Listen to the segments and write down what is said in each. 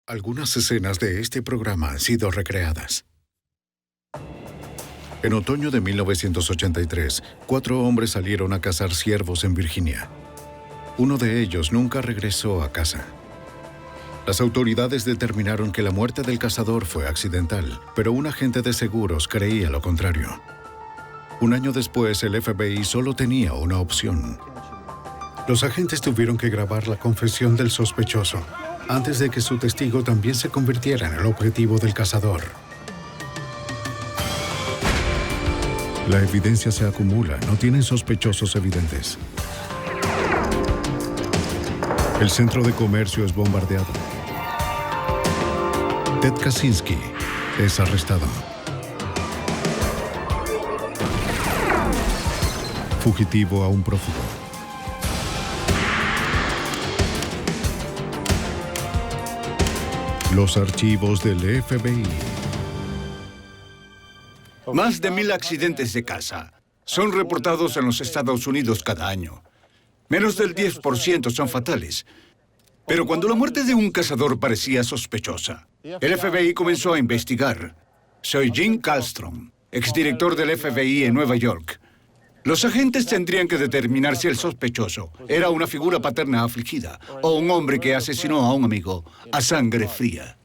Algunas escenas de este programa han sido recreadas. En otoño de 1983, 4 hombres salieron a cazar ciervos en Virginia. Uno de ellos nunca regresó a casa. Las autoridades determinaron que la muerte del cazador fue accidental, pero un agente de seguros creía lo contrario. Un año después, el FBI solo tenía una opción. Los agentes tuvieron que grabar la confesión del sospechoso, antes de que su testigo también se convirtiera en el objetivo del cazador. La evidencia se acumula, no tienen sospechosos evidentes. El centro de comercio es bombardeado. Ted Kaczynski es arrestado. Fugitivo a un prófugo. Los archivos del FBI. Más de 1000 accidentes de caza son reportados en los Estados Unidos cada año. Menos del 10% son fatales. Pero cuando la muerte de un cazador parecía sospechosa, el FBI comenzó a investigar. Soy Jim Kallstrom, exdirector del FBI en Nueva York. Los agentes tendrían que determinar si el sospechoso era una figura paterna afligida o un hombre que asesinó a un amigo a sangre fría.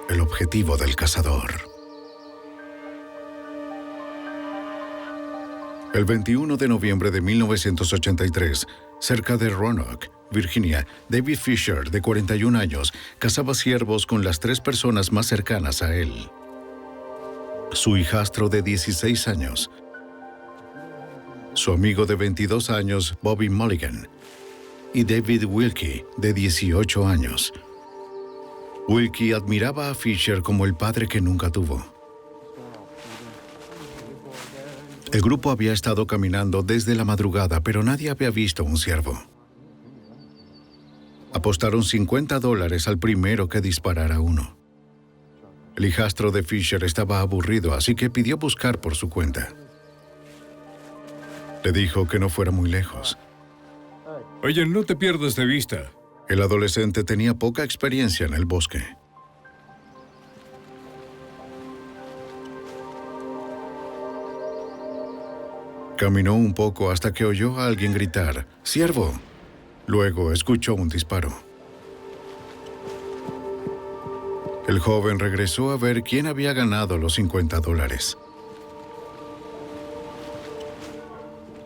El objetivo del cazador. El 21 de noviembre de 1983, cerca de Roanoke, Virginia, David Fisher, de 41 años, cazaba ciervos con las 3 personas más cercanas a él. Su hijastro de 16 años, su amigo de 22 años, Bobby Mulligan, y David Wilkie, de 18 años. Wilkie admiraba a Fisher como el padre que nunca tuvo. El grupo había estado caminando desde la madrugada, pero nadie había visto un ciervo. Apostaron $50 al primero que disparara uno. El hijastro de Fisher estaba aburrido, así que pidió buscar por su cuenta. Le dijo que no fuera muy lejos. Oye, no te pierdas de vista. El adolescente tenía poca experiencia en el bosque. Caminó un poco hasta que oyó a alguien gritar, ¡ciervo! Luego escuchó un disparo. El joven regresó a ver quién había ganado los $50.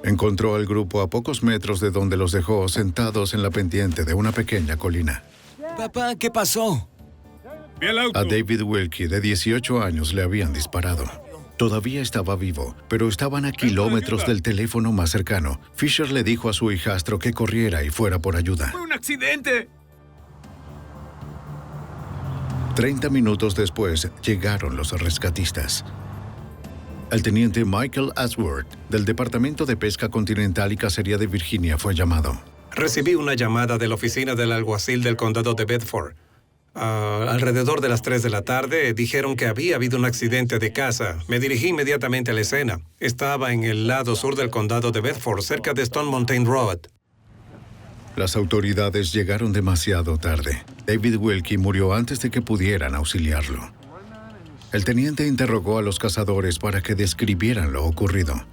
Encontró al grupo a pocos metros de donde los dejó sentados en la pendiente de una pequeña colina. Papá, ¿qué pasó? ¡Ve al auto! A David Wilkie, de 18 años, le habían disparado. Todavía estaba vivo, pero estaban a kilómetros del teléfono más cercano. Fisher le dijo a su hijastro que corriera y fuera por ayuda. ¡Fue un accidente! 30 minutos después, llegaron los rescatistas. El teniente Michael Ashworth, del Departamento de Pesca Continental y Cacería de Virginia, fue llamado. Recibí una llamada de la oficina del alguacil del condado de Bedford. Alrededor de las 3 de la tarde dijeron que había habido un accidente de caza. Me dirigí inmediatamente a la escena. Estaba en el lado sur del condado de Bedford, cerca de Stone Mountain Road. Las autoridades llegaron demasiado tarde. David Wilkie murió antes de que pudieran auxiliarlo. El teniente interrogó a los cazadores para que describieran lo ocurrido.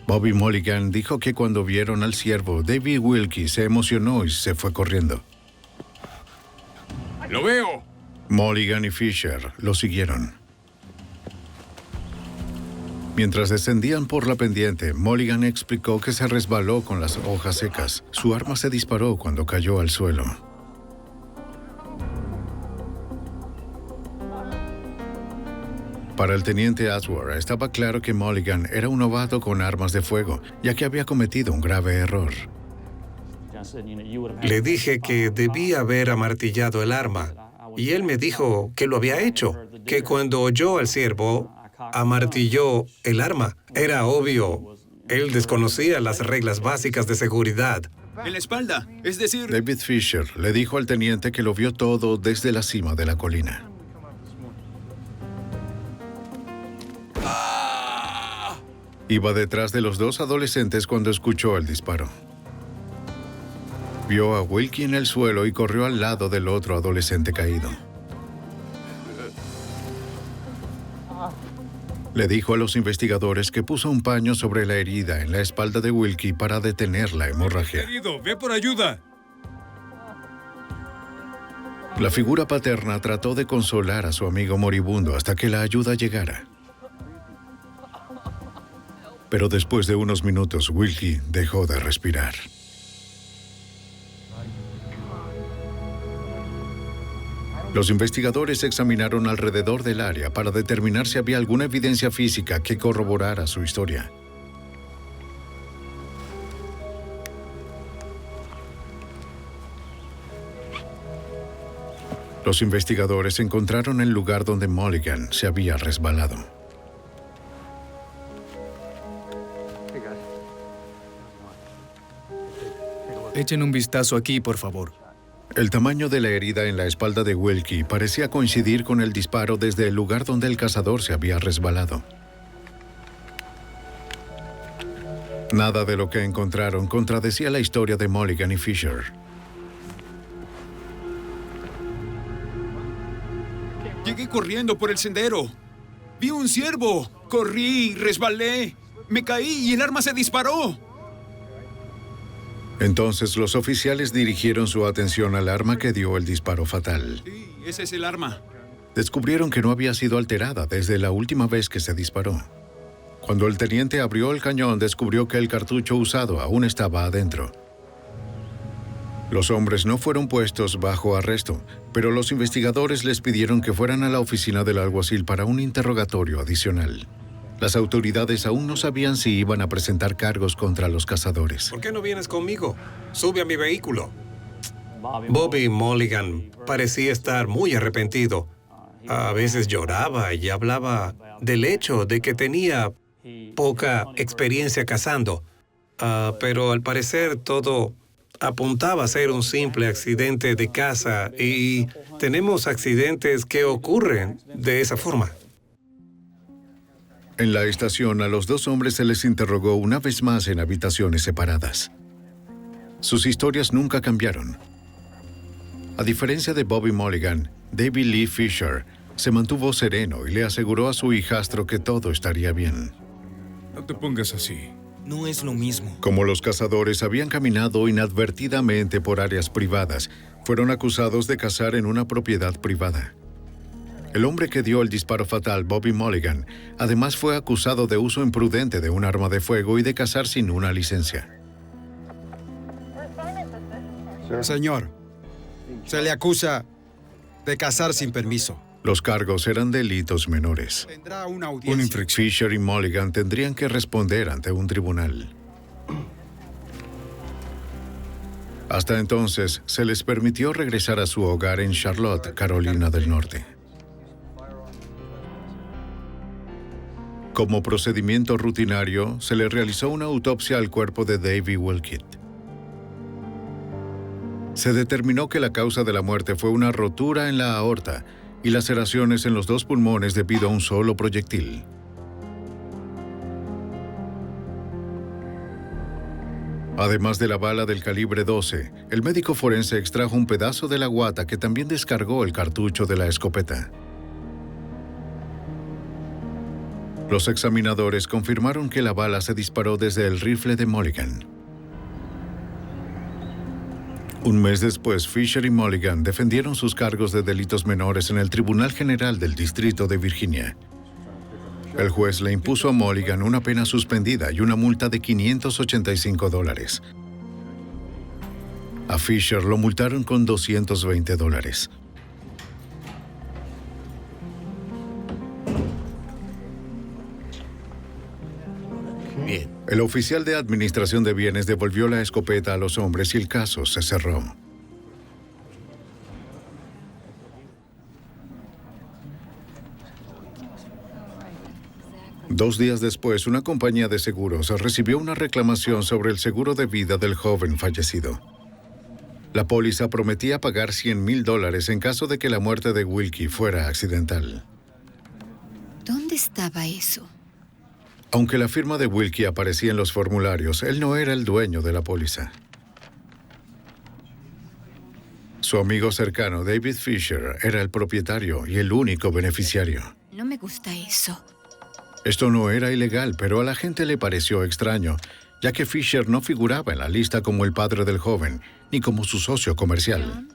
Bobby Mulligan dijo que cuando vieron al ciervo, David Wilkie se emocionó y se fue corriendo. ¡Lo veo! Mulligan y Fisher lo siguieron. Mientras descendían por la pendiente, Mulligan explicó que se resbaló con las hojas secas. Su arma se disparó cuando cayó al suelo. Para el teniente Ashworth estaba claro que Mulligan era un novato con armas de fuego, ya que había cometido un grave error. Le dije que debía haber amartillado el arma, y él me dijo que lo había hecho, que cuando oyó al ciervo, amartilló el arma. Era obvio. Él desconocía las reglas básicas de seguridad. En la espalda, es decir... David Fisher le dijo al teniente que lo vio todo desde la cima de la colina. Iba detrás de los 2 adolescentes cuando escuchó el disparo. Vio a Wilkie en el suelo y corrió al lado del otro adolescente caído. Le dijo a los investigadores que puso un paño sobre la herida en la espalda de Wilkie para detener la hemorragia. Querido, ve por ayuda. La figura paterna trató de consolar a su amigo moribundo hasta que la ayuda llegara. Pero después de unos minutos, Wilkie dejó de respirar. Los investigadores examinaron alrededor del área para determinar si había alguna evidencia física que corroborara su historia. Los investigadores encontraron el lugar donde Mulligan se había resbalado. Echen un vistazo aquí, por favor. El tamaño de la herida en la espalda de Wilkie parecía coincidir con el disparo desde el lugar donde el cazador se había resbalado. Nada de lo que encontraron contradecía la historia de Mulligan y Fisher. Llegué corriendo por el sendero. Vi un ciervo. Corrí, resbalé. Me caí y el arma se disparó. Entonces los oficiales dirigieron su atención al arma que dio el disparo fatal. Sí, ese es el arma. Descubrieron que no había sido alterada desde la última vez que se disparó. Cuando el teniente abrió el cañón, descubrió que el cartucho usado aún estaba adentro. Los hombres no fueron puestos bajo arresto, pero los investigadores les pidieron que fueran a la oficina del alguacil para un interrogatorio adicional. Las autoridades aún no sabían si iban a presentar cargos contra los cazadores. ¿Por qué no vienes conmigo? Sube a mi vehículo. Bobby Mulligan parecía estar muy arrepentido. A veces lloraba y hablaba del hecho de que tenía poca experiencia cazando. Pero al parecer todo apuntaba a ser un simple accidente de caza y tenemos accidentes que ocurren de esa forma. En la estación, a los dos hombres se les interrogó una vez más en habitaciones separadas. Sus historias nunca cambiaron. A diferencia de Bobby Mulligan, David Lee Fisher se mantuvo sereno y le aseguró a su hijastro que todo estaría bien. No te pongas así. No es lo mismo. Como los cazadores habían caminado inadvertidamente por áreas privadas, fueron acusados de cazar en una propiedad privada. El hombre que dio el disparo fatal, Bobby Mulligan, además fue acusado de uso imprudente de un arma de fuego y de cazar sin una licencia. Señor, se le acusa de cazar sin permiso. Los cargos eran delitos menores. Tendrá una audiencia. Fisher y Mulligan tendrían que responder ante un tribunal. Hasta entonces, se les permitió regresar a su hogar en Charlotte, Carolina del Norte. Como procedimiento rutinario, se le realizó una autopsia al cuerpo de Davy Wilkett. Se determinó que la causa de la muerte fue una rotura en la aorta y laceraciones en los dos pulmones debido a un solo proyectil. Además de la bala del calibre 12, el médico forense extrajo un pedazo de la guata que también descargó el cartucho de la escopeta. Los examinadores confirmaron que la bala se disparó desde el rifle de Mulligan. Un mes después, Fisher y Mulligan defendieron sus cargos de delitos menores en el Tribunal General del Distrito de Virginia. El juez le impuso a Mulligan una pena suspendida y una multa de $585. A Fisher lo multaron con $220. Bien. El oficial de administración de bienes devolvió la escopeta a los hombres y el caso se cerró. Dos días después, una compañía de seguros recibió una reclamación sobre el seguro de vida del joven fallecido. La póliza prometía pagar $100,000 en caso de que la muerte de Wilkie fuera accidental. ¿Dónde estaba eso? Aunque la firma de Wilkie aparecía en los formularios, él no era el dueño de la póliza. Su amigo cercano, David Fisher, era el propietario y el único beneficiario. No me gusta eso. Esto no era ilegal, pero a la gente le pareció extraño, ya que Fisher no figuraba en la lista como el padre del joven, ni como su socio comercial.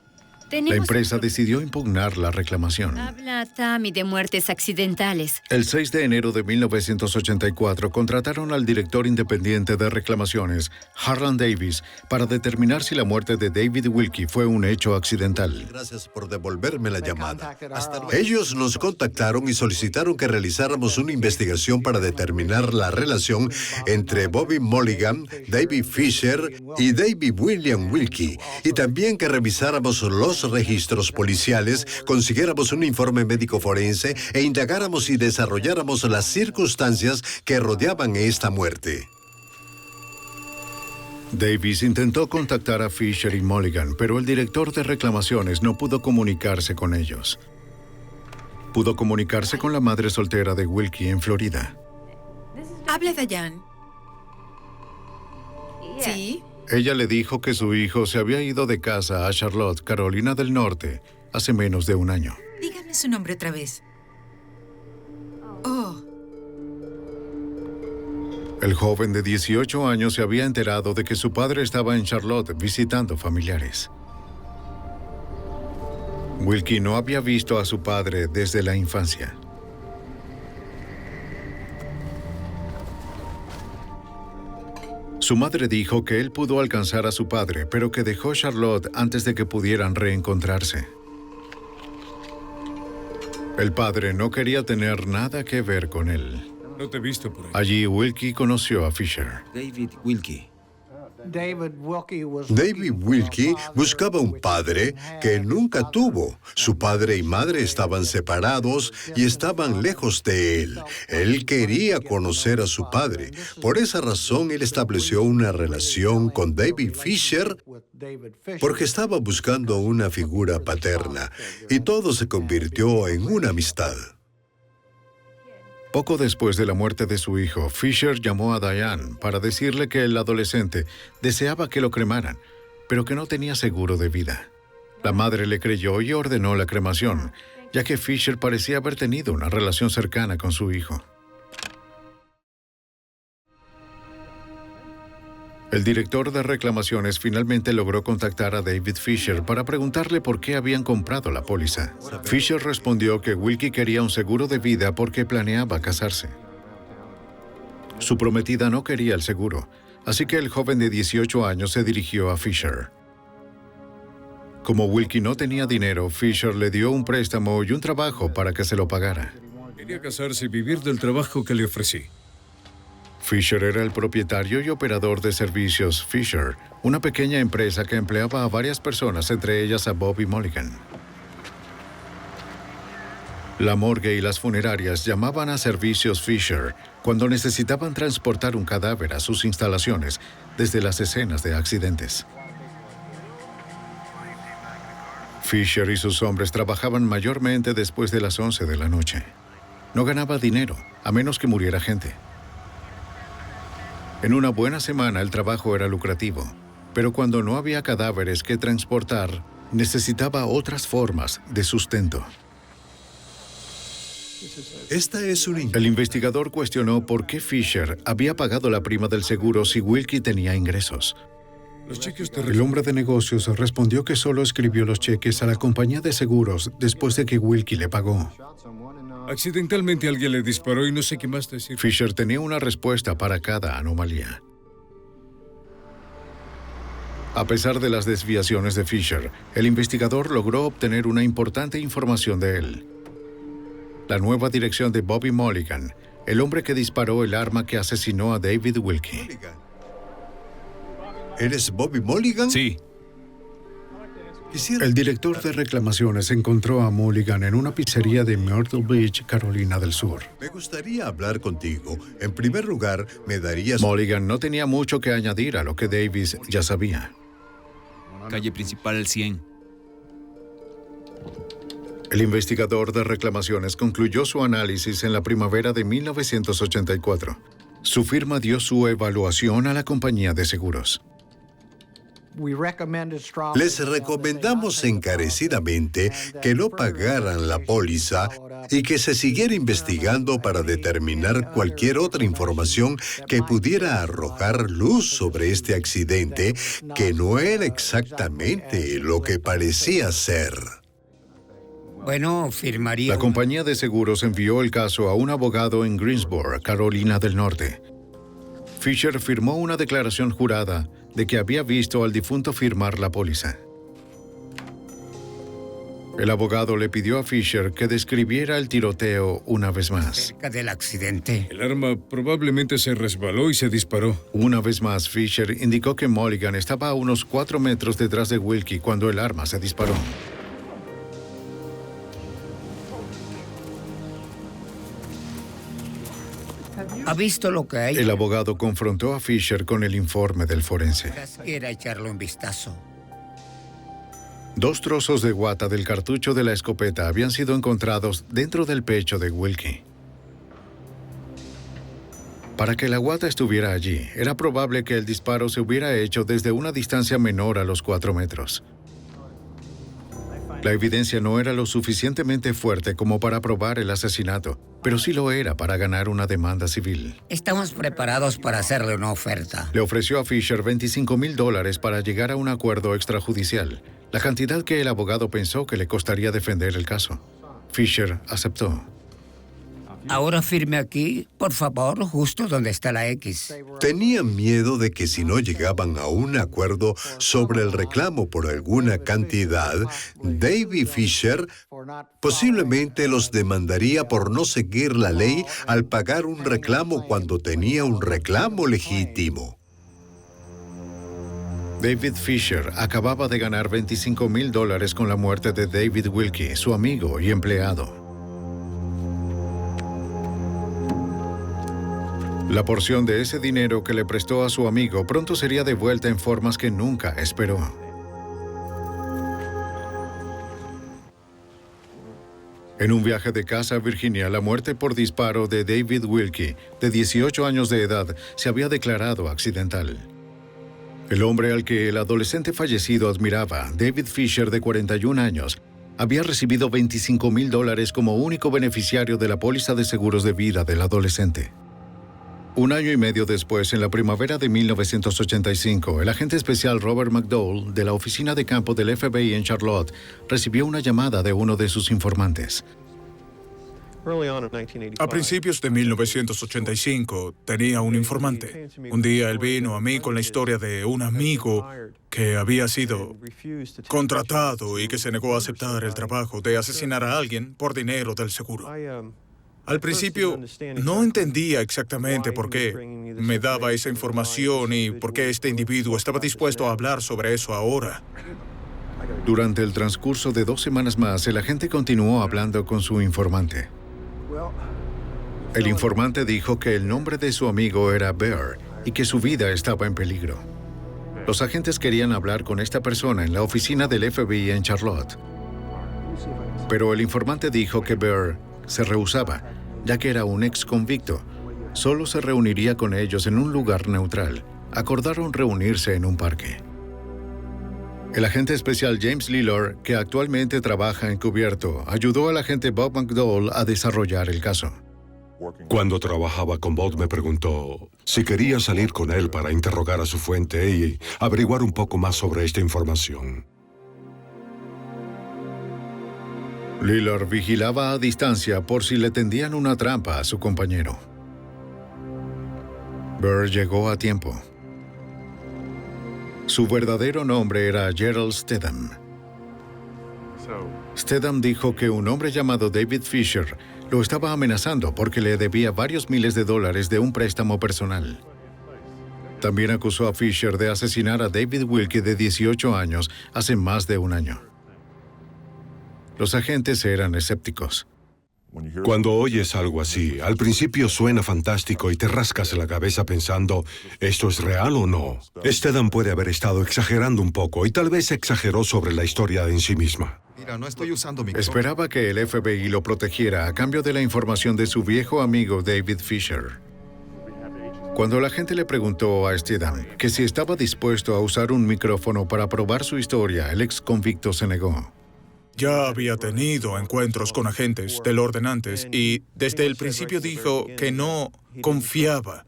La empresa decidió impugnar la reclamación. Habla Tammy de muertes accidentales. El 6 de enero de 1984 contrataron al director independiente de reclamaciones, Harlan Davis, para determinar si la muerte de David Wilkie fue un hecho accidental. Gracias por devolverme la llamada. Ellos nos contactaron y solicitaron que realizáramos una investigación para determinar la relación entre Bobby Mulligan, David Fisher y David William Wilkie, y también que revisáramos los registros policiales, consiguiéramos un informe médico forense e indagáramos y desarrolláramos las circunstancias que rodeaban esta muerte. Davis intentó contactar a Fisher y Mulligan, pero el director de reclamaciones no pudo comunicarse con ellos. Pudo comunicarse con la madre soltera de Wilkie en Florida. Habla Dayan. ¿Sí? Ella le dijo que su hijo se había ido de casa a Charlotte, Carolina del Norte, hace menos de un año. Dígame su nombre otra vez. Oh. El joven de 18 años se había enterado de que su padre estaba en Charlotte visitando familiares. Wilkie no había visto a su padre desde la infancia. Su madre dijo que él pudo alcanzar a su padre, pero que dejó Charlotte antes de que pudieran reencontrarse. El padre no quería tener nada que ver con él. No te he visto por ahí. Allí Wilkie conoció a Fisher. David Wilkie. David Wilkie buscaba un padre que nunca tuvo. Su padre y madre estaban separados y estaban lejos de él. Él quería conocer a su padre. Por esa razón, él estableció una relación con David Fisher porque estaba buscando una figura paterna y todo se convirtió en una amistad. Poco después de la muerte de su hijo, Fisher llamó a Diane para decirle que el adolescente deseaba que lo cremaran, pero que no tenía seguro de vida. La madre le creyó y ordenó la cremación, ya que Fisher parecía haber tenido una relación cercana con su hijo. El director de reclamaciones finalmente logró contactar a David Fisher para preguntarle por qué habían comprado la póliza. Fisher respondió que Wilkie quería un seguro de vida porque planeaba casarse. Su prometida no quería el seguro, así que el joven de 18 años se dirigió a Fisher. Como Wilkie no tenía dinero, Fisher le dio un préstamo y un trabajo para que se lo pagara. Quería casarse y vivir del trabajo que le ofrecí. Fisher era el propietario y operador de servicios Fisher, una pequeña empresa que empleaba a varias personas, entre ellas a Bobby Mulligan. La morgue y las funerarias llamaban a servicios Fisher cuando necesitaban transportar un cadáver a sus instalaciones desde las escenas de accidentes. Fisher y sus hombres trabajaban mayormente después de las 11 de la noche. No ganaba dinero, a menos que muriera gente. En una buena semana el trabajo era lucrativo, pero cuando no había cadáveres que transportar, necesitaba otras formas de sustento. El investigador cuestionó por qué Fisher había pagado la prima del seguro si Wilkie tenía ingresos. El hombre de negocios respondió que solo escribió los cheques a la compañía de seguros después de que Wilkie le pagó. Accidentalmente alguien le disparó y no sé qué más decir. Fisher tenía una respuesta para cada anomalía. A pesar de las desviaciones de Fisher, el investigador logró obtener una importante información de él. La nueva dirección de Bobby Mulligan, el hombre que disparó el arma que asesinó a David Wilkie. ¿Eres Bobby Mulligan? Sí. El director de reclamaciones encontró a Mulligan en una pizzería de Myrtle Beach, Carolina del Sur. Me gustaría hablar contigo. En primer lugar, me darías... Mulligan no tenía mucho que añadir a lo que Davis ya sabía. Calle principal al 100. El investigador de reclamaciones concluyó su análisis en la primavera de 1984. Su firma dio su evaluación a la compañía de seguros. Les recomendamos encarecidamente que no pagaran la póliza y que se siguiera investigando para determinar cualquier otra información que pudiera arrojar luz sobre este accidente, que no era exactamente lo que parecía ser. Bueno, firmaría. La compañía de seguros envió el caso a un abogado en Greensboro, Carolina del Norte. Fisher firmó una declaración jurada de que había visto al difunto firmar la póliza. El abogado le pidió a Fisher que describiera el tiroteo una vez más. Cerca del accidente. El arma probablemente se resbaló y se disparó. Una vez más, Fisher indicó que Mulligan estaba a unos 4 metros detrás de Wilkie cuando el arma se disparó. ¿Ha visto lo que hay? El abogado confrontó a Fisher con el informe del forense. Quiera echarle un vistazo. 2 trozos de guata del cartucho de la escopeta habían sido encontrados dentro del pecho de Wilkie. Para que la guata estuviera allí, era probable que el disparo se hubiera hecho desde una distancia menor a los 4 metros. La evidencia no era lo suficientemente fuerte como para probar el asesinato, pero sí lo era para ganar una demanda civil. Estamos preparados para hacerle una oferta. Le ofreció a Fisher $25,000 para llegar a un acuerdo extrajudicial, la cantidad que el abogado pensó que le costaría defender el caso. Fisher aceptó. Ahora firme aquí, por favor, justo donde está la X. Tenían miedo de que si no llegaban a un acuerdo sobre el reclamo por alguna cantidad, David Fisher posiblemente los demandaría por no seguir la ley al pagar un reclamo cuando tenía un reclamo legítimo. David Fisher acababa de ganar $25,000 con la muerte de David Wilkie, su amigo y empleado. La porción de ese dinero que le prestó a su amigo pronto sería devuelta en formas que nunca esperó. En un viaje de casa a Virginia, la muerte por disparo de David Wilkie, de 18 años de edad, se había declarado accidental. El hombre al que el adolescente fallecido admiraba, David Fisher, de 41 años, había recibido $25,000 como único beneficiario de la póliza de seguros de vida del adolescente. 1 año y medio después, en la primavera de 1985, el agente especial Robert McDowell, de la oficina de campo del FBI en Charlotte, recibió una llamada de uno de sus informantes. A principios de 1985, tenía un informante. Un día él vino a mí con la historia de un amigo que había sido contratado y que se negó a aceptar el trabajo de asesinar a alguien por dinero del seguro. Al principio, no entendía exactamente por qué me daba esa información y por qué este individuo estaba dispuesto a hablar sobre eso ahora. Durante el transcurso de 2 semanas más, el agente continuó hablando con su informante. El informante dijo que el nombre de su amigo era Bear y que su vida estaba en peligro. Los agentes querían hablar con esta persona en la oficina del FBI en Charlotte. Pero el informante dijo que Bear se rehusaba, ya que era un ex convicto. Solo se reuniría con ellos en un lugar neutral. Acordaron reunirse en un parque. El agente especial James Lillard, que actualmente trabaja encubierto, ayudó al agente Bob McDowell a desarrollar el caso. Cuando trabajaba con Bob me preguntó si quería salir con él para interrogar a su fuente y averiguar un poco más sobre esta información. Lillard vigilaba a distancia por si le tendían una trampa a su compañero. Burr llegó a tiempo. Su verdadero nombre era Gerald Stedham. Stedham dijo que un hombre llamado David Fisher lo estaba amenazando porque le debía varios miles de dólares de un préstamo personal. También acusó a Fisher de asesinar a David Wilkie, de 18 años, hace más de un año. Los agentes eran escépticos. Cuando oyes algo así, al principio suena fantástico y te rascas la cabeza pensando, ¿esto es real o no? Stedham puede haber estado exagerando un poco y tal vez exageró sobre la historia en sí misma. Mira, no estoy usando mi... Esperaba que el FBI lo protegiera a cambio de la información de su viejo amigo David Fisher. Cuando la gente le preguntó a Stedham que si estaba dispuesto a usar un micrófono para probar su historia, el ex convicto se negó. Ya había tenido encuentros con agentes del orden antes y desde el principio dijo que no confiaba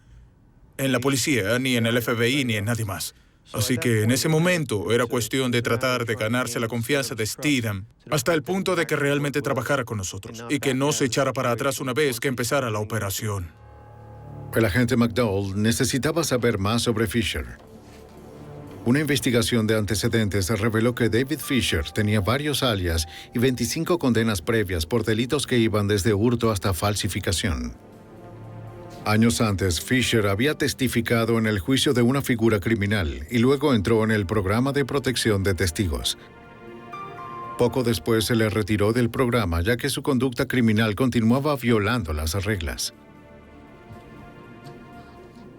en la policía, ni en el FBI, ni en nadie más. Así que en ese momento era cuestión de tratar de ganarse la confianza de Stedham hasta el punto de que realmente trabajara con nosotros y que no se echara para atrás una vez que empezara la operación. El agente McDowell necesitaba saber más sobre Fisher. Una investigación de antecedentes reveló que David Fisher tenía varios alias y 25 condenas previas por delitos que iban desde hurto hasta falsificación. Años antes, Fisher había testificado en el juicio de una figura criminal y luego entró en el programa de protección de testigos. Poco después se le retiró del programa ya que su conducta criminal continuaba violando las reglas.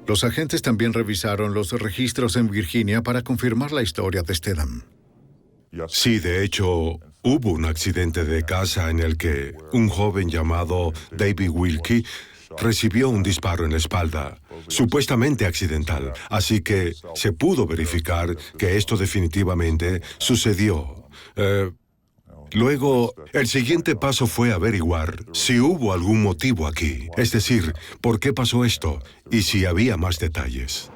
Los agentes también revisaron los registros en Virginia para confirmar la historia de Stedham. Sí, de hecho, hubo un accidente de casa en el que un joven llamado David Wilkie recibió un disparo en la espalda, supuestamente accidental, así que se pudo verificar que esto definitivamente sucedió. Luego, el siguiente paso fue averiguar si hubo algún motivo aquí, es decir, por qué pasó esto y si había más detalles.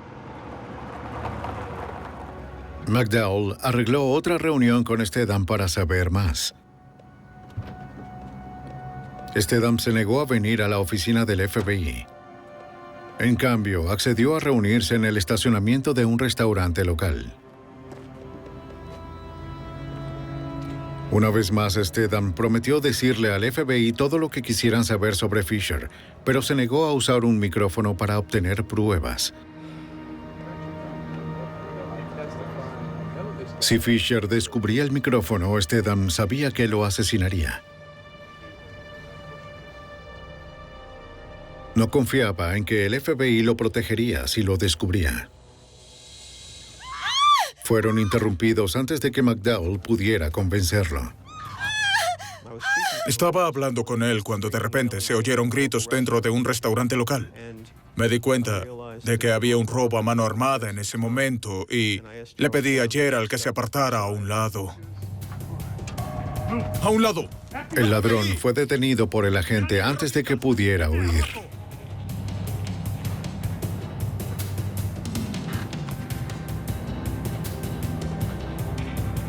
McDowell arregló otra reunión con Stedham para saber más. Stedham se negó a venir a la oficina del FBI. En cambio, accedió a reunirse en el estacionamiento de un restaurante local. Una vez más, Stedham prometió decirle al FBI todo lo que quisieran saber sobre Fisher, pero se negó a usar un micrófono para obtener pruebas. Si Fisher descubría el micrófono, Stedham sabía que lo asesinaría. No confiaba en que el FBI lo protegería si lo descubría. Fueron interrumpidos antes de que McDowell pudiera convencerlo. Estaba hablando con él cuando de repente se oyeron gritos dentro de un restaurante local. Me di cuenta de que había un robo a mano armada en ese momento y le pedí a Gerald que se apartara a un lado. ¡A un lado! El ladrón fue detenido por el agente antes de que pudiera huir.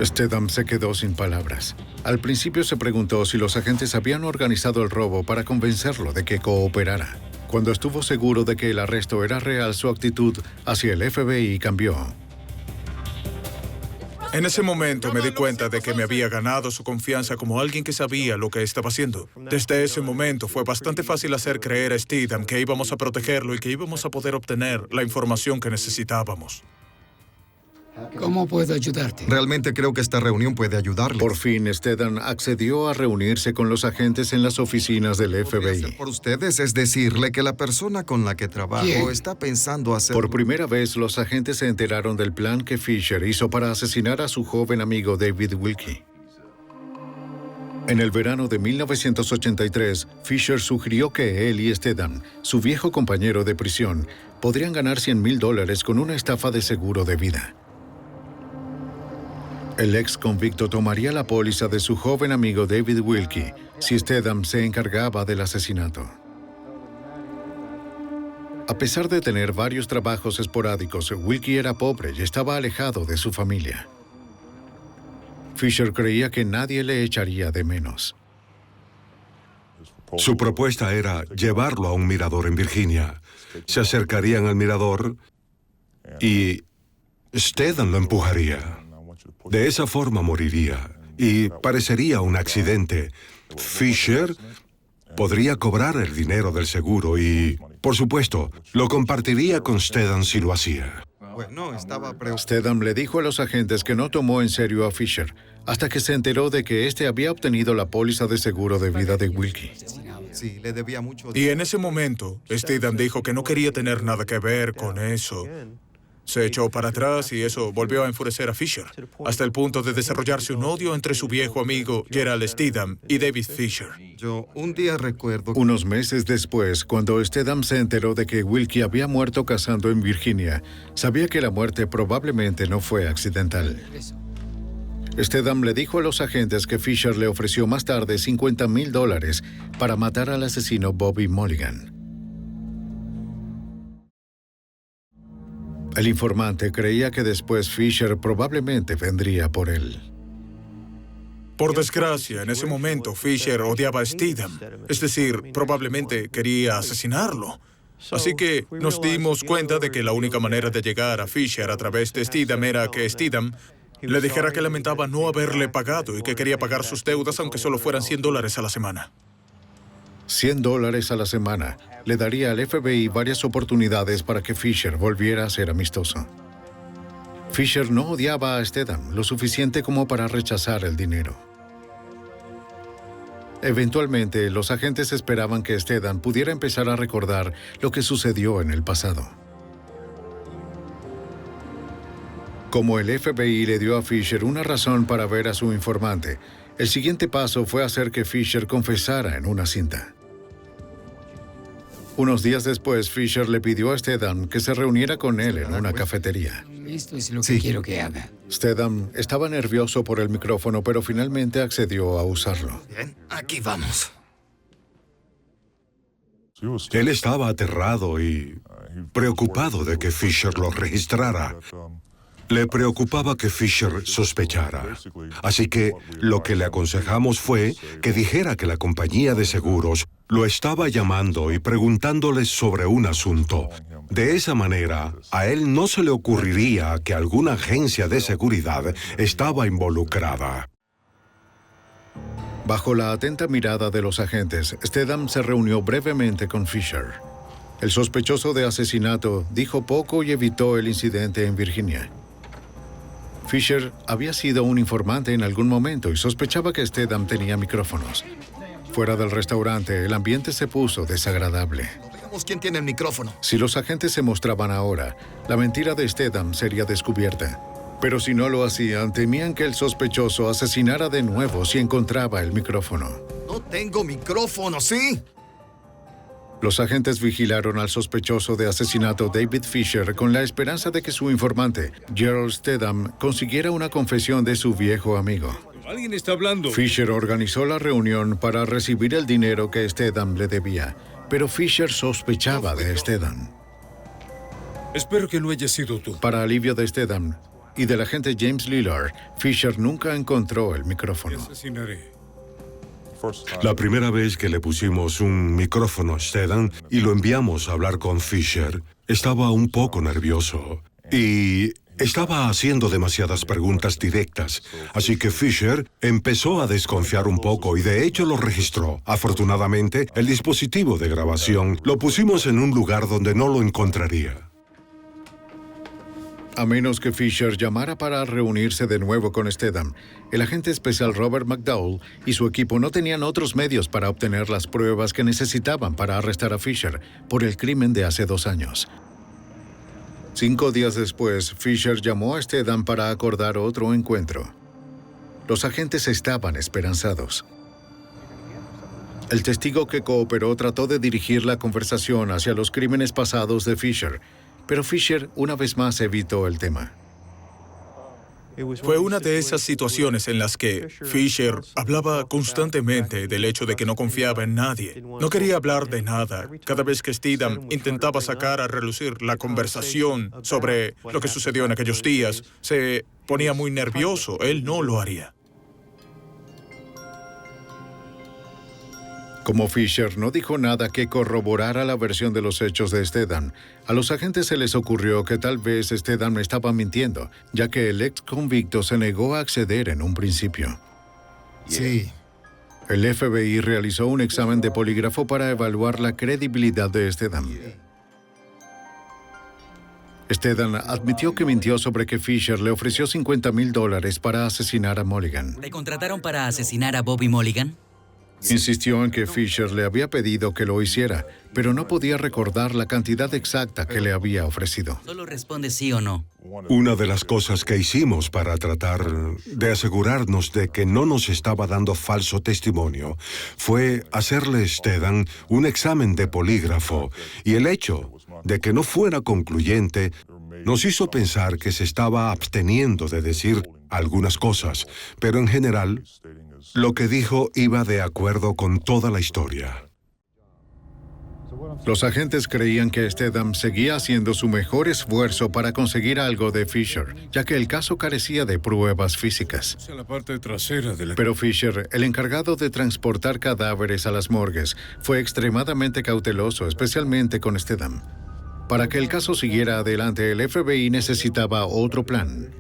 Stedham se quedó sin palabras. Al principio se preguntó si los agentes habían organizado el robo para convencerlo de que cooperara. Cuando estuvo seguro de que el arresto era real, su actitud hacia el FBI cambió. En ese momento me di cuenta de que me había ganado su confianza como alguien que sabía lo que estaba haciendo. Desde ese momento fue bastante fácil hacer creer a Stedham que íbamos a protegerlo y que íbamos a poder obtener la información que necesitábamos. ¿Cómo puedo ayudarte? Realmente creo que esta reunión puede ayudarles. Por fin, Stedham accedió a reunirse con los agentes en las oficinas del FBI. Por ustedes es decirle que la persona con la que trabajo está pensando hacer... Por primera vez, los agentes se enteraron del plan que Fisher hizo para asesinar a su joven amigo David Wilkie. En el verano de 1983, Fisher sugirió que él y Stedham, su viejo compañero de prisión, podrían ganar $100,000 con una estafa de seguro de vida. El ex convicto tomaría la póliza de su joven amigo David Wilkie si Stedham se encargaba del asesinato. A pesar de tener varios trabajos esporádicos, Wilkie era pobre y estaba alejado de su familia. Fisher creía que nadie le echaría de menos. Su propuesta era llevarlo a un mirador en Virginia. Se acercarían al mirador y Stedham lo empujaría. De esa forma moriría y parecería un accidente. Fisher podría cobrar el dinero del seguro y, por supuesto, lo compartiría con Stedham si lo hacía. Stedham le dijo a los agentes que no tomó en serio a Fisher hasta que se enteró de que éste había obtenido la póliza de seguro de vida de Wilkie. Sí, le debía mucho. Y en ese momento, Stedham dijo que no quería tener nada que ver con eso. se echó para atrás y eso volvió a enfurecer a Fisher, hasta el punto de desarrollarse un odio entre su viejo amigo Gerald Stidham y David Fisher. Yo un día recuerdo... Unos meses después, cuando Stedham se enteró de que Wilkie había muerto cazando en Virginia, sabía que la muerte probablemente no fue accidental. Stedham le dijo a los agentes que Fisher le ofreció más tarde $50,000 para matar al asesino Bobby Mulligan. El informante creía que después Fisher probablemente vendría por él. Por desgracia, en ese momento Fisher odiaba a Stidham, es decir, probablemente quería asesinarlo. Así que nos dimos cuenta de que la única manera de llegar a Fisher a través de Stidham era que Stidham le dijera que lamentaba no haberle pagado y que quería pagar sus deudas aunque solo fueran $100 a la semana. $100 a la semana le daría al FBI varias oportunidades para que Fisher volviera a ser amistoso. Fisher no odiaba a Stedham lo suficiente como para rechazar el dinero. Eventualmente, los agentes esperaban que Stedham pudiera empezar a recordar lo que sucedió en el pasado. Como el FBI le dio a Fisher una razón para ver a su informante, el siguiente paso fue hacer que Fisher confesara en una cinta. Unos días después, Fisher le pidió a Stedham que se reuniera con él en una cafetería. Esto es lo que quiero que haga. Stedham estaba nervioso por el micrófono, pero finalmente accedió a usarlo. Bien, aquí vamos. Él estaba aterrado y preocupado de que Fisher lo registrara. Le preocupaba que Fisher sospechara. Así que lo que le aconsejamos fue que dijera que la compañía de seguros lo estaba llamando y preguntándole sobre un asunto. De esa manera, a él no se le ocurriría que alguna agencia de seguridad estaba involucrada. Bajo la atenta mirada de los agentes, Stedham se reunió brevemente con Fisher. El sospechoso de asesinato dijo poco y evitó el incidente en Virginia. Fisher había sido un informante en algún momento y sospechaba que Stedham tenía micrófonos. Fuera del restaurante, el ambiente se puso desagradable. Veamos quién tiene el micrófono. Si los agentes se mostraban ahora, la mentira de Stedham sería descubierta. Pero si no lo hacían, temían que el sospechoso asesinara de nuevo si encontraba el micrófono. No tengo micrófono, ¿sí? Los agentes vigilaron al sospechoso de asesinato David Fisher con la esperanza de que su informante, Gerald Stedham, consiguiera una confesión de su viejo amigo. Alguien está hablando. Fisher organizó la reunión para recibir el dinero que Stedham le debía, pero Fisher sospechaba de Stedham. Espero que no haya sido tú. Para alivio de Stedham y del agente James Lillard, Fisher nunca encontró el micrófono. Asesinaré. La primera vez que le pusimos un micrófono a Stedham y lo enviamos a hablar con Fisher, estaba un poco nervioso y estaba haciendo demasiadas preguntas directas. Así que Fisher empezó a desconfiar un poco y de hecho lo registró. Afortunadamente, el dispositivo de grabación lo pusimos en un lugar donde no lo encontraría. A menos que Fisher llamara para reunirse de nuevo con Stedham, el agente especial Robert McDowell y su equipo no tenían otros medios para obtener las pruebas que necesitaban para arrestar a Fisher por el crimen de hace 2 años. 5 días después, Fisher llamó a Stedham para acordar otro encuentro. Los agentes estaban esperanzados. El testigo que cooperó trató de dirigir la conversación hacia los crímenes pasados de Fisher, pero Fisher una vez más evitó el tema. Fue una de esas situaciones en las que Fisher hablaba constantemente del hecho de que no confiaba en nadie. No quería hablar de nada. Cada vez que Stidham intentaba sacar a relucir la conversación sobre lo que sucedió en aquellos días, se ponía muy nervioso. Él no lo haría. Como Fisher no dijo nada que corroborara la versión de los hechos de Stedham, a los agentes se les ocurrió que tal vez Stedham estaba mintiendo, ya que el ex convicto se negó a acceder en un principio. Sí. El FBI realizó un examen de polígrafo para evaluar la credibilidad de Stedham. Stedham admitió que mintió sobre que Fisher le ofreció $50,000 para asesinar a Mulligan. ¿Te contrataron para asesinar a Bobby Mulligan? Insistió en que Fisher le había pedido que lo hiciera, pero no podía recordar la cantidad exacta que le había ofrecido. Solo responde sí o no. Una de las cosas que hicimos para tratar de asegurarnos de que no nos estaba dando falso testimonio fue hacerle a Stedham un examen de polígrafo, y el hecho de que no fuera concluyente nos hizo pensar que se estaba absteniendo de decir algunas cosas, pero en general, lo que dijo iba de acuerdo con toda la historia. Los agentes creían que Stedham seguía haciendo su mejor esfuerzo para conseguir algo de Fisher, ya que el caso carecía de pruebas físicas. La parte trasera de la... Pero Fisher, el encargado de transportar cadáveres a las morgues, fue extremadamente cauteloso, especialmente con Stedham. Para que el caso siguiera adelante, el FBI necesitaba otro plan.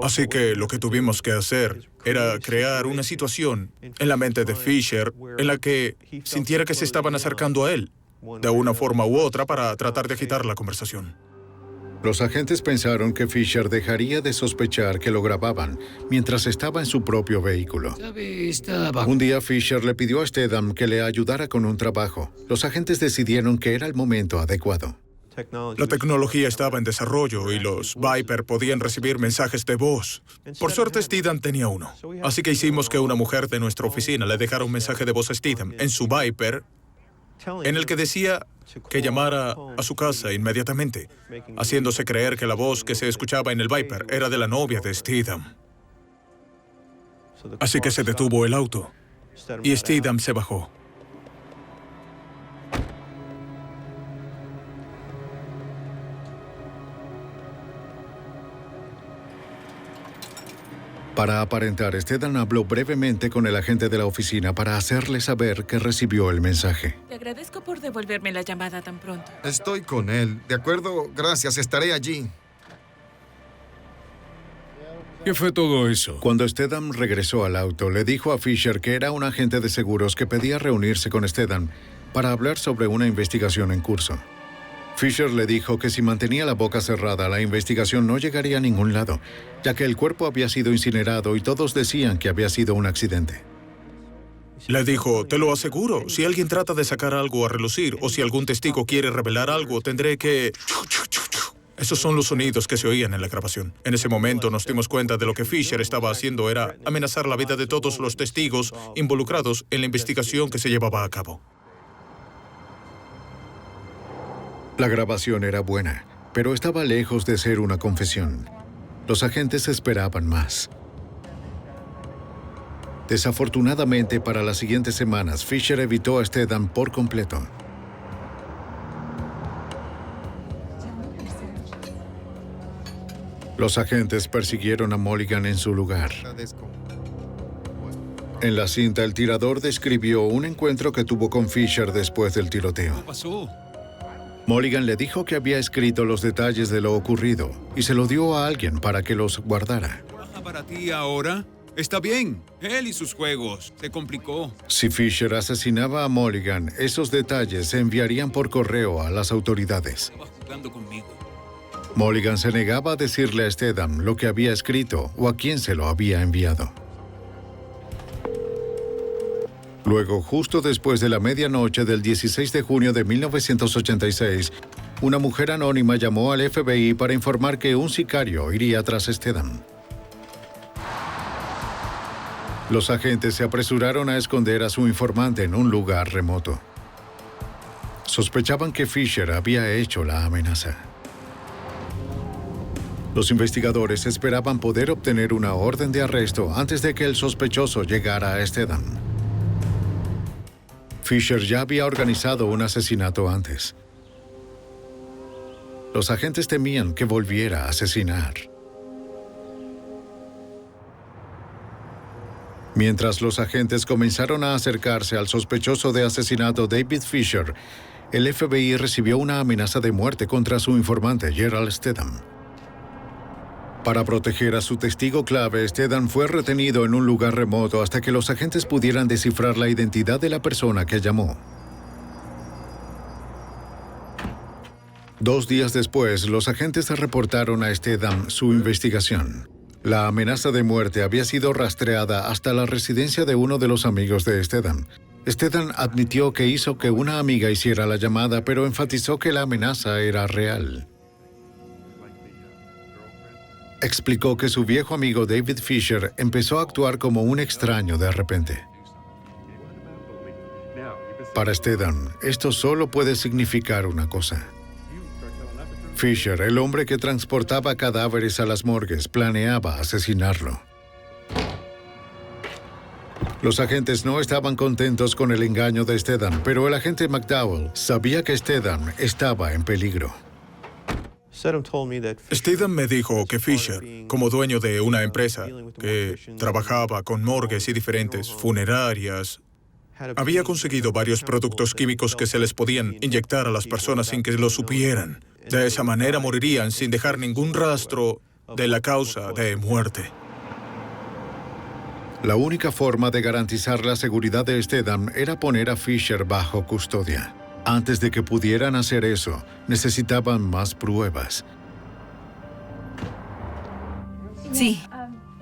Así que lo que tuvimos que hacer era crear una situación en la mente de Fisher en la que sintiera que se estaban acercando a él, de una forma u otra, para tratar de agitar la conversación. Los agentes pensaron que Fisher dejaría de sospechar que lo grababan mientras estaba en su propio vehículo. Un día Fisher le pidió a Stedham que le ayudara con un trabajo. Los agentes decidieron que era el momento adecuado. La tecnología estaba en desarrollo y los Viper podían recibir mensajes de voz. Por suerte, Stedham tenía uno. Así que hicimos que una mujer de nuestra oficina le dejara un mensaje de voz a Stedham en su Viper, en el que decía que llamara a su casa inmediatamente, haciéndose creer que la voz que se escuchaba en el Viper era de la novia de Stedham. Así que se detuvo el auto y Stedham se bajó. Para aparentar, Stedham habló brevemente con el agente de la oficina para hacerle saber que recibió el mensaje. Te agradezco por devolverme la llamada tan pronto. Estoy con él. De acuerdo, gracias, estaré allí. ¿Qué fue todo eso? Cuando Stedham regresó al auto, le dijo a Fisher que era un agente de seguros que pedía reunirse con Stedham para hablar sobre una investigación en curso. Fisher le dijo que si mantenía la boca cerrada, la investigación no llegaría a ningún lado, ya que el cuerpo había sido incinerado y todos decían que había sido un accidente. Le dijo, te lo aseguro, si alguien trata de sacar algo a relucir o si algún testigo quiere revelar algo, tendré que... Esos son los sonidos que se oían en la grabación. En ese momento nos dimos cuenta de lo que Fisher estaba haciendo era amenazar la vida de todos los testigos involucrados en la investigación que se llevaba a cabo. La grabación era buena, pero estaba lejos de ser una confesión. Los agentes esperaban más. Desafortunadamente, para las siguientes semanas, Fisher evitó a Stedham por completo. Los agentes persiguieron a Mulligan en su lugar. En la cinta, el tirador describió un encuentro que tuvo con Fisher después del tiroteo. ¿Qué pasó? Mulligan le dijo que había escrito los detalles de lo ocurrido y se lo dio a alguien para que los guardara. ¿Trabaja para ti ahora? Está bien. Él y sus juegos. Se complicó. Si Fisher asesinaba a Mulligan, esos detalles se enviarían por correo a las autoridades. Estaba jugando conmigo. Mulligan se negaba a decirle a Stedham lo que había escrito o a quién se lo había enviado. Luego, justo después de la medianoche del 16 de junio de 1986, una mujer anónima llamó al FBI para informar que un sicario iría tras Stedham. Los agentes se apresuraron a esconder a su informante en un lugar remoto. Sospechaban que Fisher había hecho la amenaza. Los investigadores esperaban poder obtener una orden de arresto antes de que el sospechoso llegara a Stedham. Fisher ya había organizado un asesinato antes. Los agentes temían que volviera a asesinar. Mientras los agentes comenzaron a acercarse al sospechoso de asesinato David Fisher, el FBI recibió una amenaza de muerte contra su informante Gerald Stedham. Para proteger a su testigo clave, Stedham fue retenido en un lugar remoto hasta que los agentes pudieran descifrar la identidad de la persona que llamó. 2 días después, los agentes reportaron a Stedham su investigación. La amenaza de muerte había sido rastreada hasta la residencia de uno de los amigos de Stedham. Stedham admitió que hizo que una amiga hiciera la llamada, pero enfatizó que la amenaza era real. Explicó que su viejo amigo David Fisher empezó a actuar como un extraño de repente. Para Stedham, esto solo puede significar una cosa. Fisher, el hombre que transportaba cadáveres a las morgues, planeaba asesinarlo. Los agentes no estaban contentos con el engaño de Stedham, pero el agente McDowell sabía que Stedham estaba en peligro. Stedham me dijo que Fisher, como dueño de una empresa que trabajaba con morgues y diferentes funerarias, había conseguido varios productos químicos que se les podían inyectar a las personas sin que lo supieran. De esa manera morirían sin dejar ningún rastro de la causa de muerte. La única forma de garantizar la seguridad de Stedham era poner a Fisher bajo custodia. Antes de que pudieran hacer eso, necesitaban más pruebas. Sí.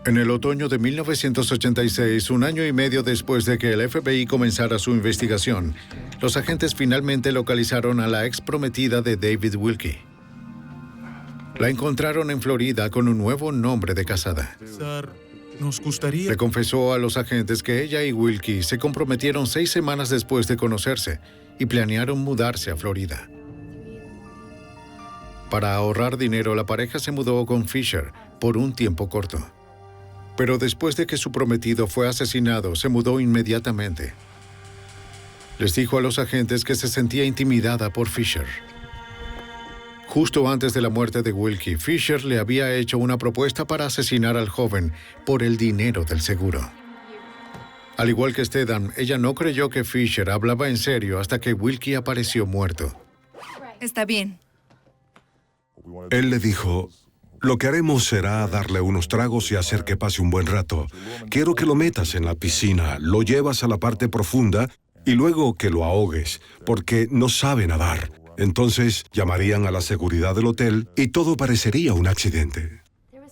En el otoño de 1986, un año y medio después de que el FBI comenzara su investigación, los agentes finalmente localizaron a la ex prometida de David Wilkie. La encontraron en Florida con un nuevo nombre de casada. Nos gustaría... Le confesó a los agentes que ella y Wilkie se comprometieron 6 semanas después de conocerse y planearon mudarse a Florida. Para ahorrar dinero, la pareja se mudó con Fisher por un tiempo corto. Pero después de que su prometido fue asesinado, se mudó inmediatamente. Les dijo a los agentes que se sentía intimidada por Fisher. Justo antes de la muerte de Wilkie, Fisher le había hecho una propuesta para asesinar al joven por el dinero del seguro. Al igual que Stedham, ella no creyó que Fisher hablaba en serio hasta que Wilkie apareció muerto. Está bien. Él le dijo, lo que haremos será darle unos tragos y hacer que pase un buen rato. Quiero que lo metas en la piscina, lo llevas a la parte profunda y luego que lo ahogues, porque no sabe nadar. Entonces llamarían a la seguridad del hotel y todo parecería un accidente.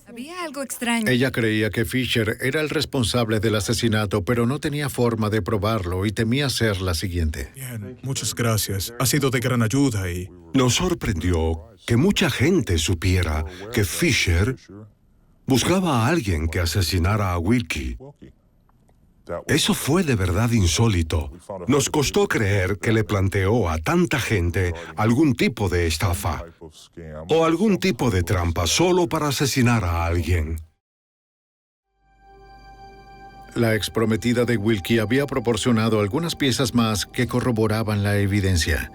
Había algo extraño. Ella creía que Fisher era el responsable del asesinato, pero no tenía forma de probarlo y temía ser la siguiente. Bien, muchas gracias. Ha sido de gran ayuda y... Nos sorprendió que mucha gente supiera que Fisher buscaba a alguien que asesinara a Wilkie. Eso fue de verdad insólito. Nos costó creer que le planteó a tanta gente algún tipo de estafa o algún tipo de trampa solo para asesinar a alguien. La exprometida de Wilkie había proporcionado algunas piezas más que corroboraban la evidencia.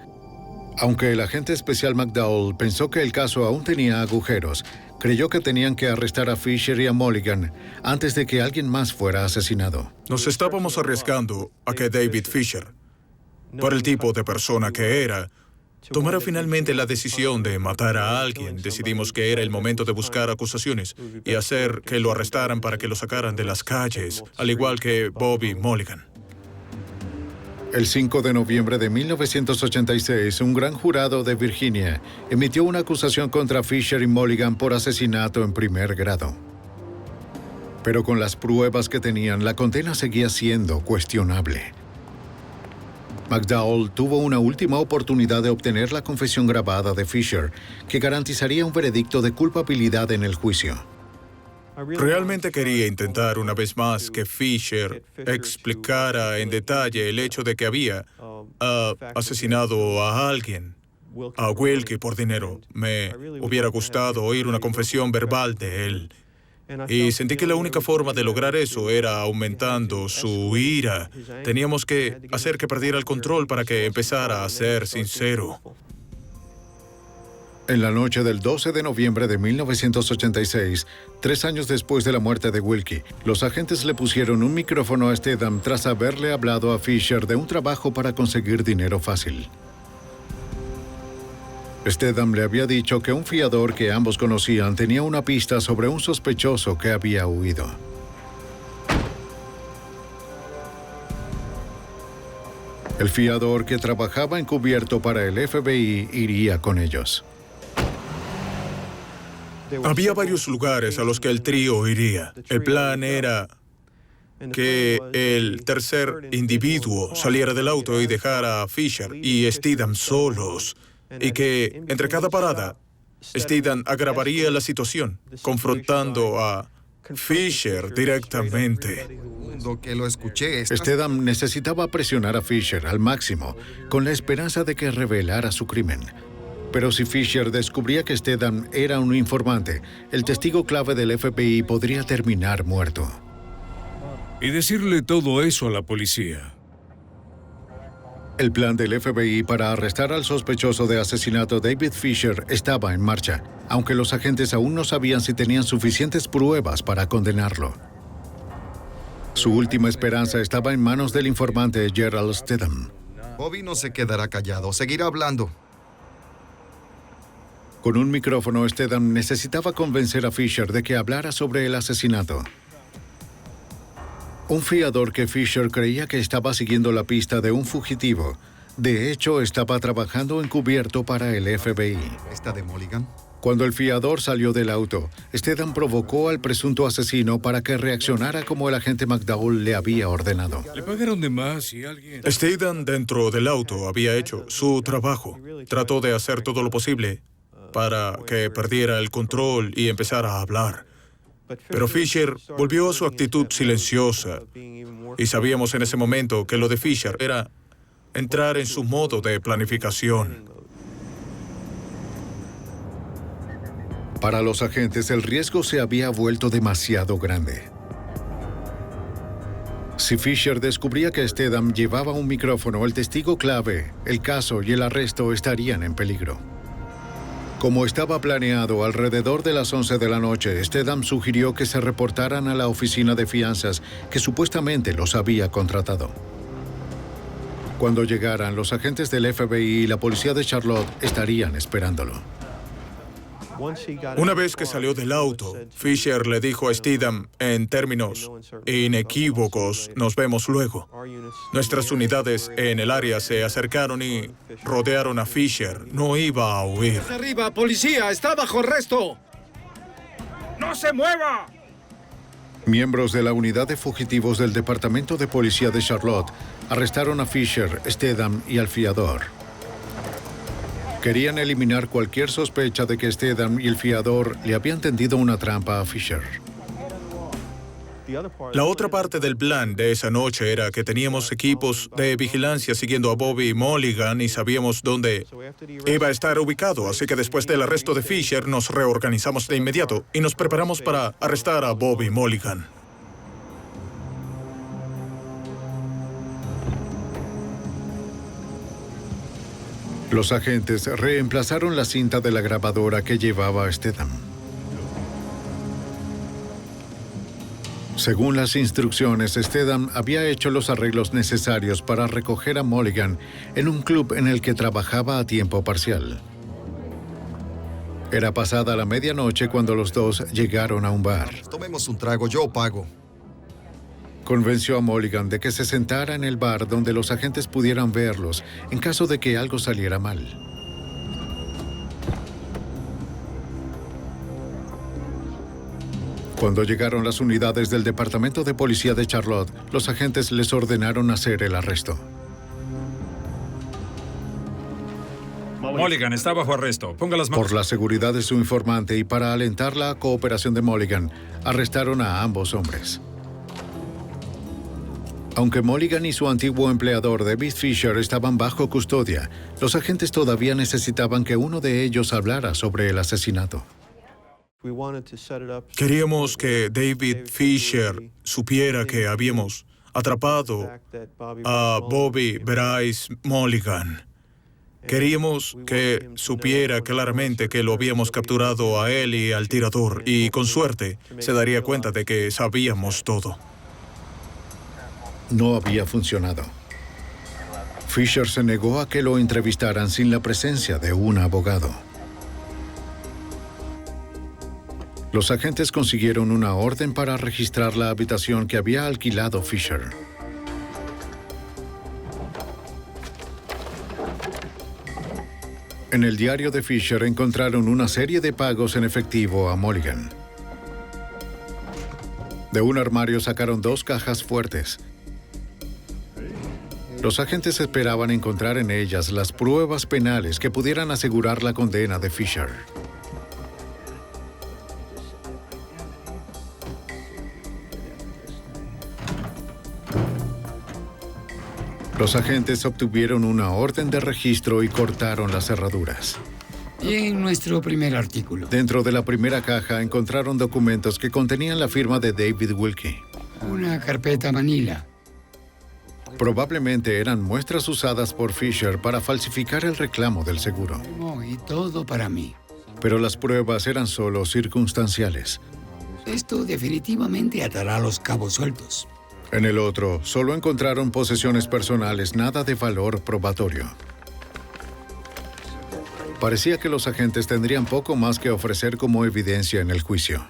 Aunque el agente especial McDowell pensó que el caso aún tenía agujeros, creyó que tenían que arrestar a Fisher y a Mulligan antes de que alguien más fuera asesinado. Nos estábamos arriesgando a que David Fisher, por el tipo de persona que era, tomara finalmente la decisión de matar a alguien. Decidimos que era el momento de buscar acusaciones y hacer que lo arrestaran para que lo sacaran de las calles, al igual que Bobby Mulligan. El 5 de noviembre de 1986, un gran jurado de Virginia emitió una acusación contra Fisher y Mulligan por asesinato en primer grado. Pero con las pruebas que tenían, la condena seguía siendo cuestionable. McDowell tuvo una última oportunidad de obtener la confesión grabada de Fisher, que garantizaría un veredicto de culpabilidad en el juicio. Realmente quería intentar una vez más que Fisher explicara en detalle el hecho de que había asesinado a alguien, a Wilkie, por dinero. Me hubiera gustado oír una confesión verbal de él. Y sentí que la única forma de lograr eso era aumentando su ira. Teníamos que hacer que perdiera el control para que empezara a ser sincero. En la noche del 12 de noviembre de 1986, 3 años después de la muerte de Wilkie, los agentes le pusieron un micrófono a Stedham tras haberle hablado a Fisher de un trabajo para conseguir dinero fácil. Stedham le había dicho que un fiador que ambos conocían tenía una pista sobre un sospechoso que había huido. El fiador que trabajaba encubierto para el FBI iría con ellos. Había varios lugares a los que el trío iría. El plan era que el tercer individuo saliera del auto y dejara a Fisher y Steadham solos, y que entre cada parada Steadham agravaría la situación, confrontando a Fisher directamente. Que lo escuché. Steadham necesitaba presionar a Fisher al máximo, con la esperanza de que revelara su crimen. Pero si Fisher descubría que Steadham era un informante, el testigo clave del FBI podría terminar muerto. Y decirle todo eso a la policía. El plan del FBI para arrestar al sospechoso de asesinato David Fisher estaba en marcha, aunque los agentes aún no sabían si tenían suficientes pruebas para condenarlo. Su última esperanza estaba en manos del informante Gerald Steadham. Bobby no se quedará callado, seguirá hablando. Con un micrófono, Steadham necesitaba convencer a Fisher de que hablara sobre el asesinato. Un fiador que Fisher creía que estaba siguiendo la pista de un fugitivo. De hecho, estaba trabajando encubierto para el FBI. ¿Esta de Mulligan? Cuando el fiador salió del auto, Steadham provocó al presunto asesino para que reaccionara como el agente McDowell le había ordenado. Le pagaron de más y alguien... Steadham dentro del auto había hecho su trabajo. Trató de hacer todo lo posible para que perdiera el control y empezara a hablar. Pero Fisher volvió a su actitud silenciosa. Y sabíamos en ese momento que lo de Fisher era entrar en su modo de planificación. Para los agentes, el riesgo se había vuelto demasiado grande. Si Fisher descubría que Steadham llevaba un micrófono, el testigo clave, el caso y el arresto estarían en peligro. Como estaba planeado, alrededor de las 11 de la noche, Steadham sugirió que se reportaran a la oficina de fianzas que supuestamente los había contratado. Cuando llegaran, los agentes del FBI y la policía de Charlotte estarían esperándolo. Una vez que salió del auto, Fisher le dijo a Steadham en términos inequívocos, nos vemos luego. Nuestras unidades en el área se acercaron y rodearon a Fisher. No iba a huir. ¡Arriba, policía! ¡Está bajo arresto! ¡No se mueva! Miembros de la unidad de fugitivos del Departamento de Policía de Charlotte arrestaron a Fisher, Steadham y al fiador. Querían eliminar cualquier sospecha de que Steadham y el fiador le habían tendido una trampa a Fisher. La otra parte del plan de esa noche era que teníamos equipos de vigilancia siguiendo a Bobby Mulligan y sabíamos dónde iba a estar ubicado. Así que después del arresto de Fisher nos reorganizamos de inmediato y nos preparamos para arrestar a Bobby Mulligan. Los agentes reemplazaron la cinta de la grabadora que llevaba Steadham. Según las instrucciones, Steadham había hecho los arreglos necesarios para recoger a Mulligan en un club en el que trabajaba a tiempo parcial. Era pasada la medianoche cuando los dos llegaron a un bar. Tomemos un trago, yo pago. Convenció a Mulligan de que se sentara en el bar donde los agentes pudieran verlos en caso de que algo saliera mal. Cuando llegaron las unidades del Departamento de Policía de Charlotte, los agentes les ordenaron hacer el arresto. Mulligan está bajo arresto. Ponga las manos. Por la seguridad de su informante y para alentar la cooperación de Mulligan, arrestaron a ambos hombres. Aunque Mulligan y su antiguo empleador David Fisher estaban bajo custodia, los agentes todavía necesitaban que uno de ellos hablara sobre el asesinato. Queríamos que David Fisher supiera que habíamos atrapado a Bobby Bryce Mulligan. Queríamos que supiera claramente que lo habíamos capturado a él y al tirador, y con suerte se daría cuenta de que sabíamos todo. No había funcionado. Fisher se negó a que lo entrevistaran sin la presencia de un abogado. Los agentes consiguieron una orden para registrar la habitación que había alquilado Fisher. En el diario de Fisher encontraron una serie de pagos en efectivo a Mulligan. De un armario sacaron 2 cajas fuertes. Los agentes esperaban encontrar en ellas las pruebas penales que pudieran asegurar la condena de Fisher. Los agentes obtuvieron una orden de registro y cortaron las cerraduras. Y en nuestro primer artículo. Dentro de la primera caja encontraron documentos que contenían la firma de David Wilkie. Una carpeta manila. Probablemente eran muestras usadas por Fisher para falsificar el reclamo del seguro. Y todo para mí. Pero las pruebas eran solo circunstanciales. Esto definitivamente atará los cabos sueltos. En el otro, solo encontraron posesiones personales, nada de valor probatorio. Parecía que los agentes tendrían poco más que ofrecer como evidencia en el juicio.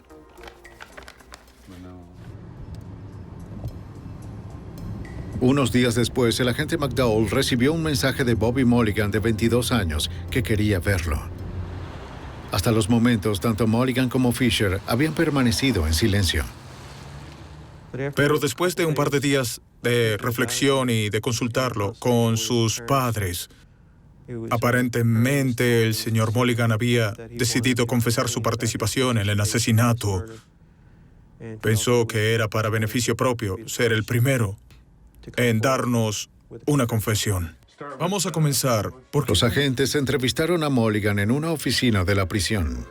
Unos días después, el agente McDowell recibió un mensaje de Bobby Mulligan, de 22 años, que quería verlo. Hasta los momentos, tanto Mulligan como Fisher habían permanecido en silencio. Pero después de un par de días de reflexión y de consultarlo con sus padres, aparentemente el señor Mulligan había decidido confesar su participación en el asesinato. Pensó que era para beneficio propio ser el primero en darnos una confesión. Vamos a comenzar porque los agentes entrevistaron a Mulligan en una oficina de la prisión.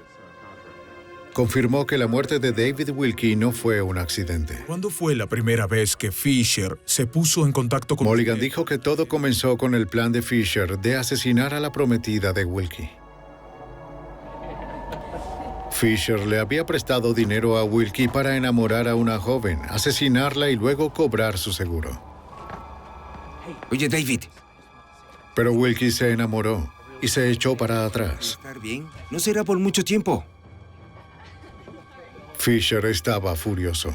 Confirmó que la muerte de David Wilkie no fue un accidente. ¿Cuándo fue la primera vez que Fisher se puso en contacto con Mulligan usted? dijo que todo comenzó con el plan de Fisher de asesinar a la prometida de Wilkie. Fisher le había prestado dinero a Wilkie para enamorar a una joven, asesinarla y luego cobrar su seguro. Oye, David. Pero Wilkie se enamoró y se echó para atrás. ¿Estar bien? No será por mucho tiempo. Fisher estaba furioso.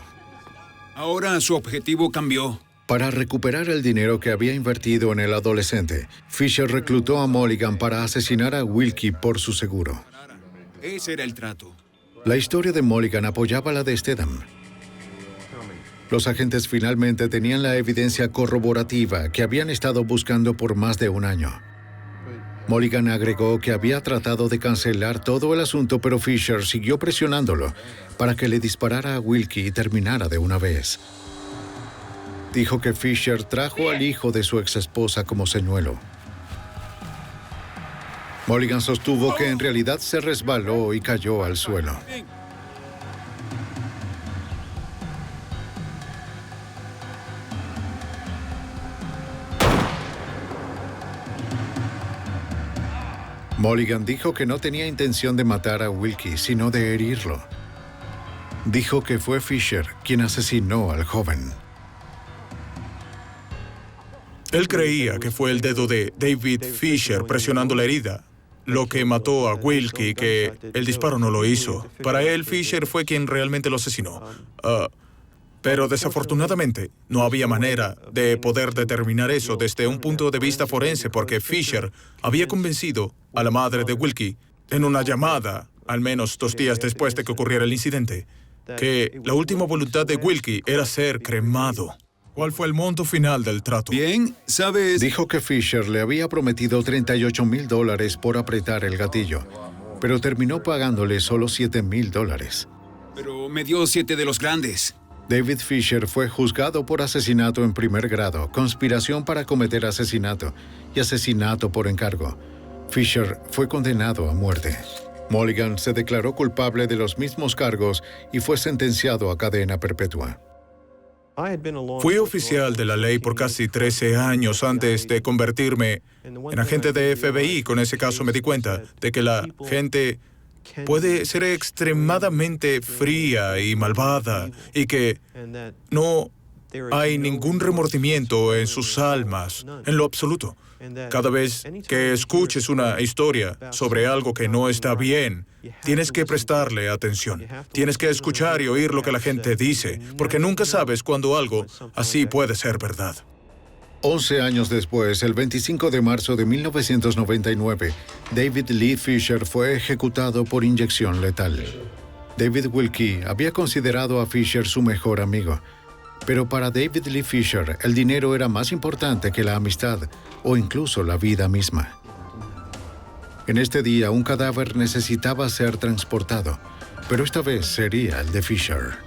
Ahora su objetivo cambió. Para recuperar el dinero que había invertido en el adolescente, Fisher reclutó a Mulligan para asesinar a Wilkie por su seguro. Ese era el trato. La historia de Mulligan apoyaba la de Stedham. Los agentes finalmente tenían la evidencia corroborativa que habían estado buscando por más de un año. Mulligan agregó que había tratado de cancelar todo el asunto, pero Fisher siguió presionándolo para que le disparara a Wilkie y terminara de una vez. Dijo que Fisher trajo al hijo de su exesposa como señuelo. Mulligan sostuvo que en realidad se resbaló y cayó al suelo. Mulligan dijo que no tenía intención de matar a Wilkie, sino de herirlo. Dijo que fue Fisher quien asesinó al joven. Él creía que fue el dedo de David Fisher presionando la herida lo que mató a Wilkie, que el disparo no lo hizo. Para él, Fisher fue quien realmente lo asesinó. Pero desafortunadamente, no había manera de poder determinar eso desde un punto de vista forense, porque Fisher había convencido a la madre de Wilkie en una llamada, al menos 2 días después de que ocurriera el incidente, que la última voluntad de Wilkie era ser cremado. ¿Cuál fue el monto final del trato? Bien, ¿sabes? Dijo que Fisher le había prometido $38,000 por apretar el gatillo, pero terminó pagándole solo $7,000. Pero me dio 7 de los grandes. David Fisher fue juzgado por asesinato en primer grado, conspiración para cometer asesinato y asesinato por encargo. Fisher fue condenado a muerte. Mulligan se declaró culpable de los mismos cargos y fue sentenciado a cadena perpetua. Fui oficial de la ley por casi 13 años antes de convertirme en agente de FBI. Con ese caso me di cuenta de que la gente puede ser extremadamente fría y malvada y que no hay ningún remordimiento en sus almas, en lo absoluto. Cada vez que escuches una historia sobre algo que no está bien, tienes que prestarle atención. Tienes que escuchar y oír lo que la gente dice, porque nunca sabes cuándo algo así puede ser verdad. 11 años después, el 25 de marzo de 1999, David Lee Fisher fue ejecutado por inyección letal. David Wilkie había considerado a Fisher su mejor amigo. Pero para David Lee Fisher, el dinero era más importante que la amistad o incluso la vida misma. En este día, un cadáver necesitaba ser transportado, pero esta vez sería el de Fisher.